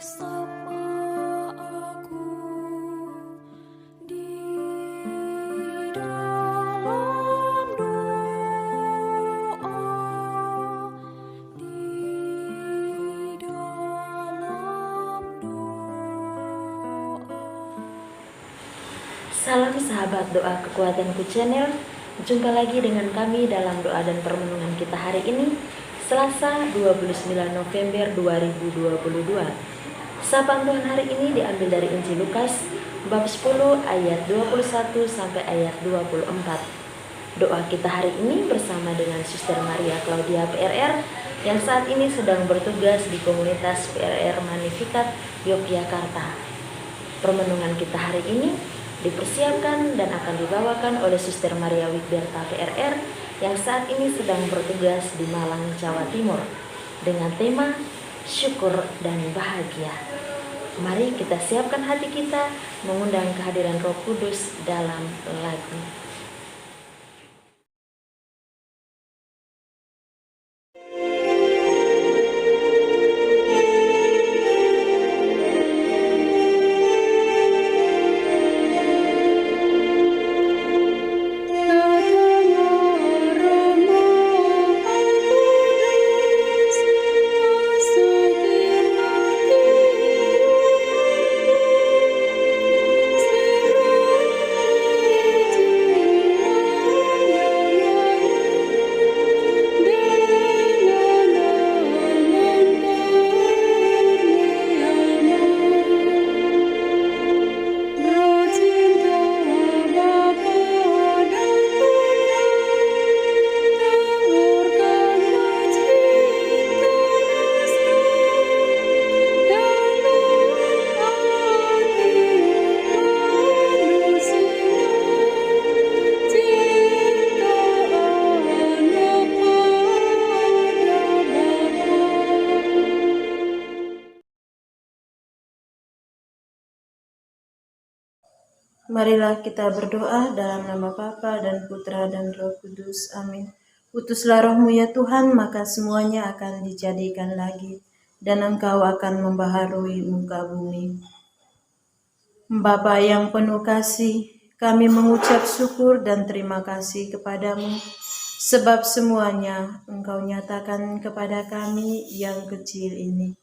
Sapa aku di dalam doa, di dalam doa. Salam sahabat doa kekuatanku channel. Jumpa lagi dengan kami dalam doa dan permenungan kita hari ini, Selasa 29 November 2022. Sapaan Tuhan hari ini diambil dari Injil Lukas bab 10 ayat 21 sampai ayat 24. Doa kita hari ini bersama dengan Suster Maria Claudia PRR yang saat ini sedang bertugas di komunitas PRR Magnificat Yogyakarta. Permenungan kita hari ini dipersiapkan dan akan dibawakan oleh Suster Maria Wigberta PRR yang saat ini sedang bertugas di Malang, Jawa Timur dengan tema syukur dan bahagia. Mari kita siapkan hati kita mengundang kehadiran Roh Kudus dalam lagu. Marilah kita berdoa dalam nama Bapa dan Putra dan Roh Kudus. Amin. Utuslah Roh-Mu ya Tuhan, maka semuanya akan dijadikan lagi, dan Engkau akan membaharui muka bumi. Bapa yang penuh kasih, kami mengucap syukur dan terima kasih kepadamu, sebab semuanya Engkau nyatakan kepada kami yang kecil ini.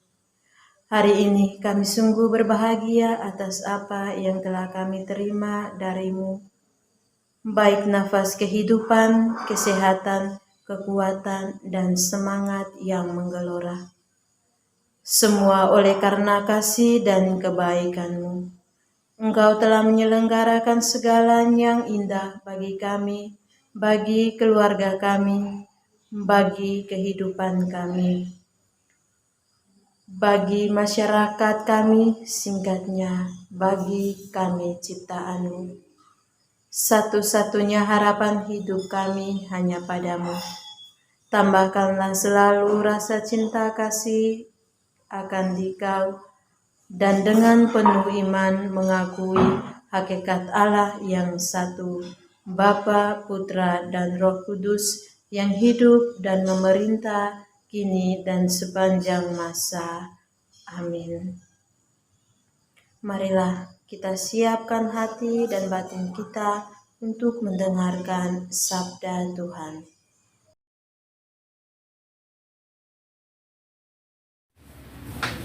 Hari ini kami sungguh berbahagia atas apa yang telah kami terima dari-Mu, baik nafas kehidupan, kesehatan, kekuatan, dan semangat yang menggelora. Semua oleh karena kasih dan kebaikan-Mu. Engkau telah menyelenggarakan segala yang indah bagi kami, bagi keluarga kami, bagi kehidupan kami, bagi masyarakat kami, singkatnya, bagi kami ciptaan-Mu. Satu-satunya harapan hidup kami hanya padamu. Tambahkanlah selalu rasa cinta kasih akan Dikau, dan dengan penuh iman mengakui hakikat Allah yang satu, Bapa, Putra, dan Roh Kudus yang hidup dan memerintah kini dan sepanjang masa. Amin. Marilah kita siapkan hati dan batin kita untuk mendengarkan sabda Tuhan.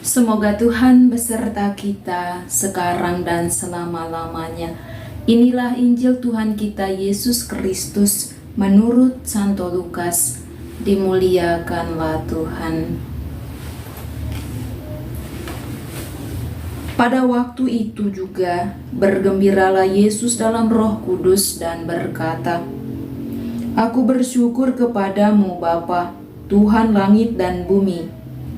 Semoga Tuhan beserta kita sekarang dan selama-lamanya. Inilah Injil Tuhan kita Yesus Kristus menurut Santo Lukas. Dimuliakanlah Tuhan. Pada waktu itu juga bergembiralah Yesus dalam Roh Kudus dan berkata, Aku bersyukur kepadamu Bapa, Tuhan langit dan bumi,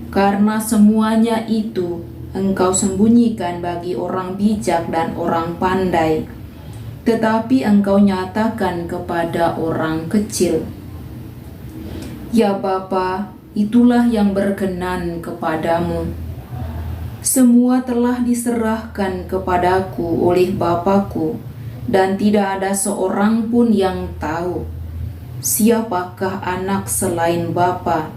karena semuanya itu Engkau sembunyikan bagi orang bijak dan orang pandai, tetapi Engkau nyatakan kepada orang kecil. Ya Bapa, itulah yang berkenan kepadamu. Semua telah diserahkan kepadaku oleh Bapa-Ku, dan tidak ada seorang pun yang tahu siapakah anak selain Bapa,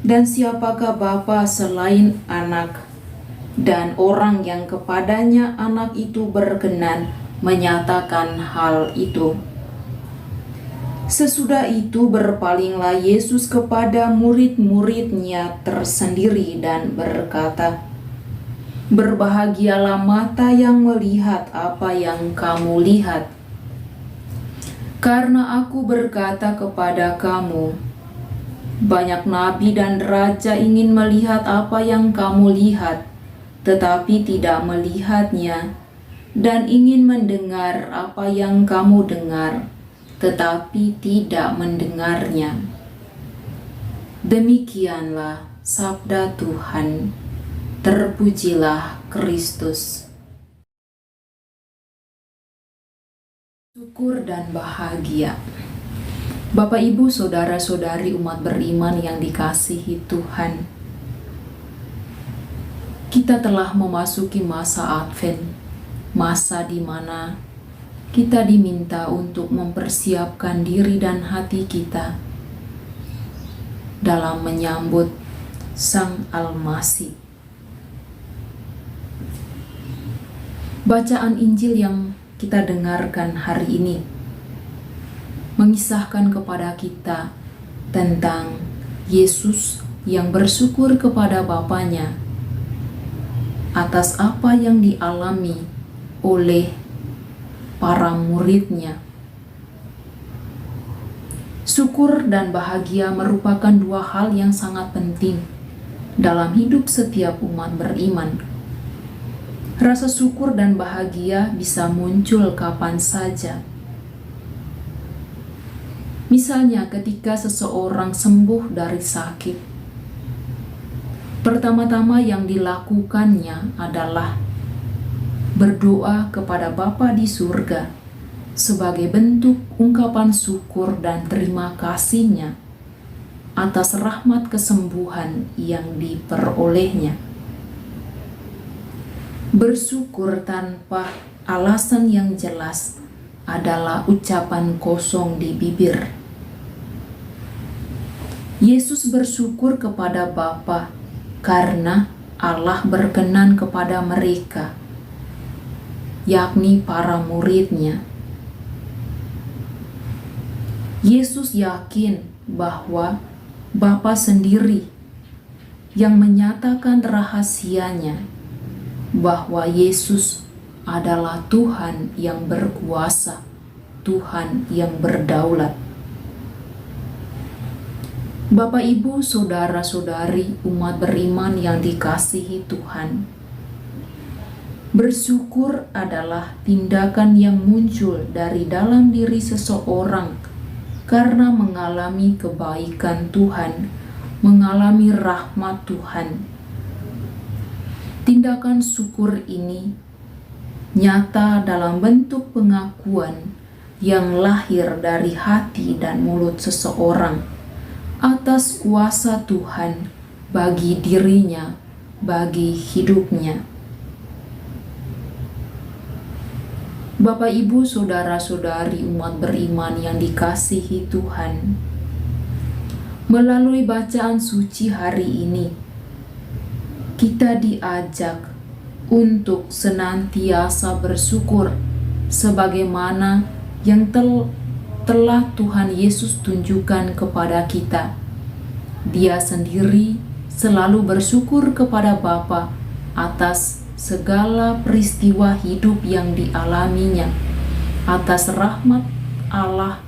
dan siapakah Bapa selain anak, dan orang yang kepadanya anak itu berkenan menyatakan hal itu. Sesudah itu berpalinglah Yesus kepada murid-muridnya tersendiri dan berkata, "Berbahagialah mata yang melihat apa yang kamu lihat. Karena aku berkata kepada kamu, banyak nabi dan raja ingin melihat apa yang kamu lihat, tetapi tidak melihatnya, dan ingin mendengar apa yang kamu dengar, tetapi tidak mendengarnya." Demikianlah sabda Tuhan. Terpujilah Kristus. Syukur dan bahagia. Bapak, Ibu, saudara-saudari umat beriman yang dikasihi Tuhan, kita telah memasuki masa Advent, masa di mana kita diminta untuk mempersiapkan diri dan hati kita dalam menyambut Sang Almasih. Bacaan Injil yang kita dengarkan hari ini mengisahkan kepada kita tentang Yesus yang bersyukur kepada Bapanya atas apa yang dialami oleh para muridnya. Syukur dan bahagia merupakan dua hal yang sangat penting dalam hidup setiap umat beriman. Rasa syukur dan bahagia bisa muncul kapan saja. Misalnya ketika seseorang sembuh dari sakit, pertama-tama yang dilakukannya adalah berdoa kepada Bapa di surga sebagai bentuk ungkapan syukur dan terima kasihnya atas rahmat kesembuhan yang diperolehnya. Bersyukur tanpa alasan yang jelas adalah ucapan kosong di bibir. Yesus bersyukur kepada Bapa karena Allah berkenan kepada mereka, yakni para muridnya. Yesus yakin bahwa Bapa sendiri yang menyatakan rahasianya bahwa Yesus adalah Tuhan yang berkuasa, Tuhan yang berdaulat. Bapak, Ibu, saudara-saudari umat beriman yang dikasihi Tuhan, bersyukur adalah tindakan yang muncul dari dalam diri seseorang karena mengalami kebaikan Tuhan, mengalami rahmat Tuhan. Tindakan syukur ini nyata dalam bentuk pengakuan yang lahir dari hati dan mulut seseorang atas kuasa Tuhan bagi dirinya, bagi hidupnya. Bapak, Ibu, saudara-saudari umat beriman yang dikasihi Tuhan, melalui bacaan suci hari ini, kita diajak untuk senantiasa bersyukur sebagaimana yang telah Tuhan Yesus tunjukkan kepada kita. Dia sendiri selalu bersyukur kepada Bapa atas segala peristiwa hidup yang dialaminya, atas rahmat Allah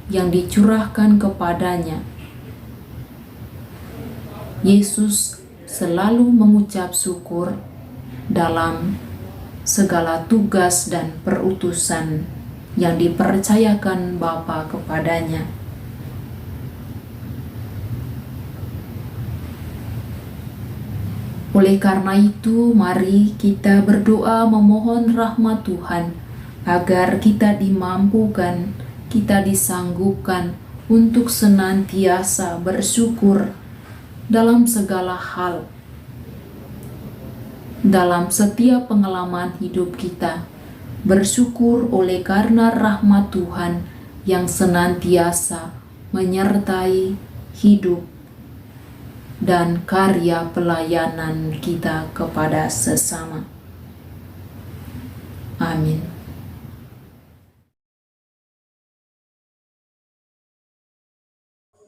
yang dicurahkan kepadanya. Yesus selalu mengucap syukur dalam segala tugas dan perutusan yang dipercayakan Bapa kepadanya. Oleh karena itu, mari kita berdoa memohon rahmat Tuhan agar kita dimampukan, kita disanggupkan untuk senantiasa bersyukur dalam segala hal, dalam setiap pengalaman hidup kita. Bersyukur oleh karena rahmat Tuhan yang senantiasa menyertai hidup dan karya pelayanan kita kepada sesama. Amin.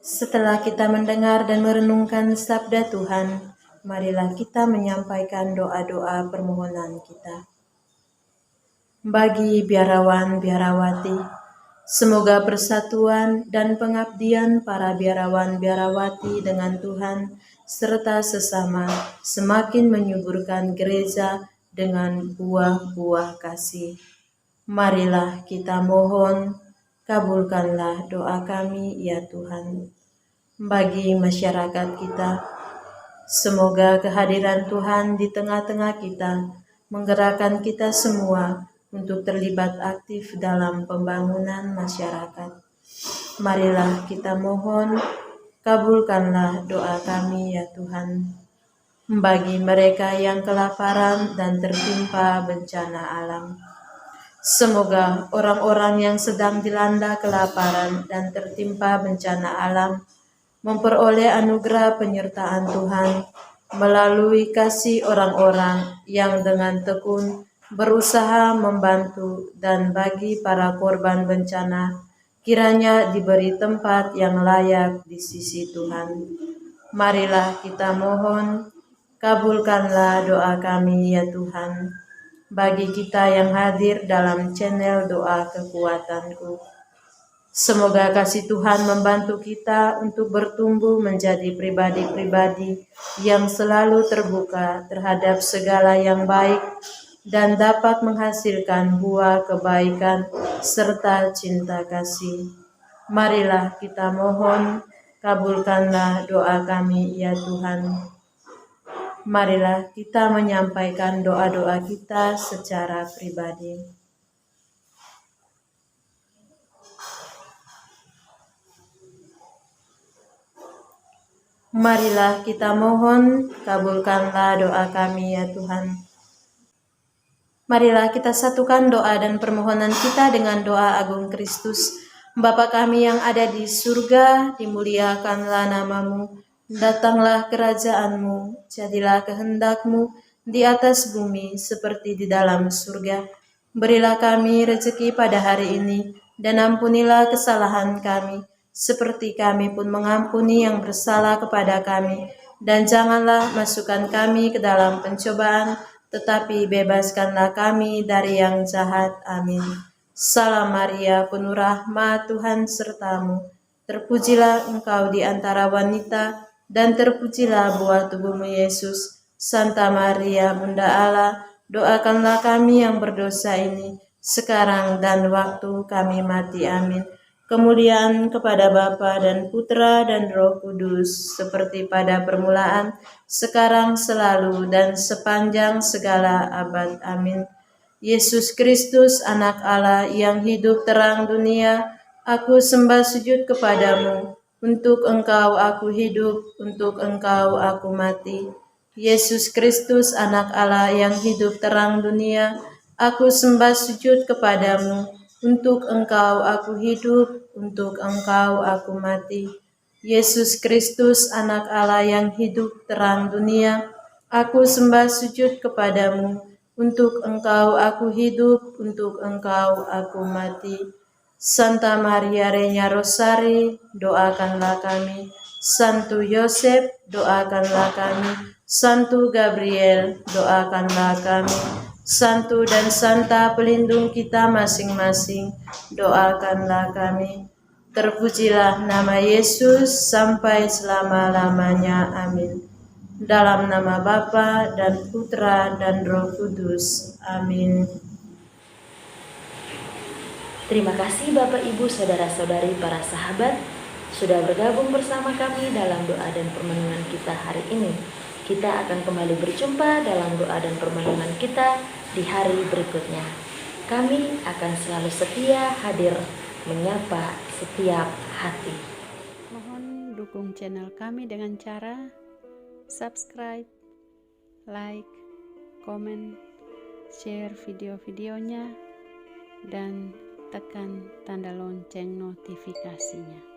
Setelah kita mendengar dan merenungkan sabda Tuhan, marilah kita menyampaikan doa-doa permohonan kita. Bagi biarawan-biarawati, semoga persatuan dan pengabdian para biarawan-biarawati dengan Tuhan serta sesama semakin menyuburkan gereja dengan buah-buah kasih. Marilah kita mohon, kabulkanlah doa kami ya Tuhan. Bagi masyarakat kita, semoga kehadiran Tuhan di tengah-tengah kita menggerakkan kita semua untuk terlibat aktif dalam pembangunan masyarakat. Marilah kita mohon, kabulkanlah doa kami ya Tuhan. Bagi mereka yang kelaparan dan tertimpa bencana alam, semoga orang-orang yang sedang dilanda kelaparan dan tertimpa bencana alam memperoleh anugerah penyertaan Tuhan melalui kasih orang-orang yang dengan tekun berusaha membantu, dan bagi para korban bencana kiranya diberi tempat yang layak di sisi Tuhan. Marilah kita mohon, kabulkanlah doa kami ya Tuhan. Bagi kita yang hadir dalam channel Doa Kekuatanku, semoga kasih Tuhan membantu kita untuk bertumbuh menjadi pribadi-pribadi yang selalu terbuka terhadap segala yang baik dan dapat menghasilkan buah kebaikan serta cinta kasih. Marilah kita mohon, kabulkanlah doa kami ya Tuhan. Marilah kita menyampaikan doa-doa kita secara pribadi. Marilah kita mohon, kabulkanlah doa kami ya Tuhan. Marilah kita satukan doa dan permohonan kita dengan doa agung Kristus. Bapa kami yang ada di surga, dimuliakanlah namamu, datanglah kerajaan-Mu, jadilah kehendak-Mu di atas bumi seperti di dalam surga. Berilah kami rezeki pada hari ini, dan ampunilah kesalahan kami, seperti kami pun mengampuni yang bersalah kepada kami. Dan janganlah masukkan kami ke dalam pencobaan, tetapi bebaskanlah kami dari yang jahat. Amin. Salam Maria, penuh rahmat, Tuhan sertamu. Terpujilah engkau di antara wanita, dan terpujilah buah tubuhmu Yesus. Santa Maria, Bunda Allah, doakanlah kami yang berdosa ini, sekarang dan waktu kami mati. Amin. Kemuliaan kepada Bapa dan Putra dan Roh Kudus, seperti pada permulaan, sekarang, selalu, dan sepanjang segala abad. Amin. Yesus Kristus, Anak Allah yang hidup terang dunia, aku sembah sujud kepadamu. Untuk Engkau aku hidup, untuk Engkau aku mati. Yesus Kristus, Anak Allah yang hidup terang dunia, aku sembah sujud kepadamu. Untuk Engkau aku hidup, untuk Engkau aku mati. Yesus Kristus, Anak Allah yang hidup terang dunia, aku sembah sujud kepadamu. Untuk Engkau aku hidup, untuk Engkau aku mati. Santa Maria Reina Rosari, doakanlah kami. Santo Yosef, doakanlah kami. Santo Gabriel, doakanlah kami. Santo dan Santa pelindung kita masing-masing, doakanlah kami. Terpujilah nama Yesus sampai selama-lamanya. Amin. Dalam nama Bapa dan Putra dan Roh Kudus. Amin. Terima kasih Bapak, Ibu, Saudara-saudari, para sahabat sudah bergabung bersama kami dalam doa dan permenungan kita hari ini. Kita akan kembali berjumpa dalam doa dan permenungan kita di hari berikutnya. Kami akan selalu setia hadir menyapa setiap hati. Mohon dukung channel kami dengan cara subscribe, like, komen, share video-videonya, dan tekan tanda lonceng notifikasinya.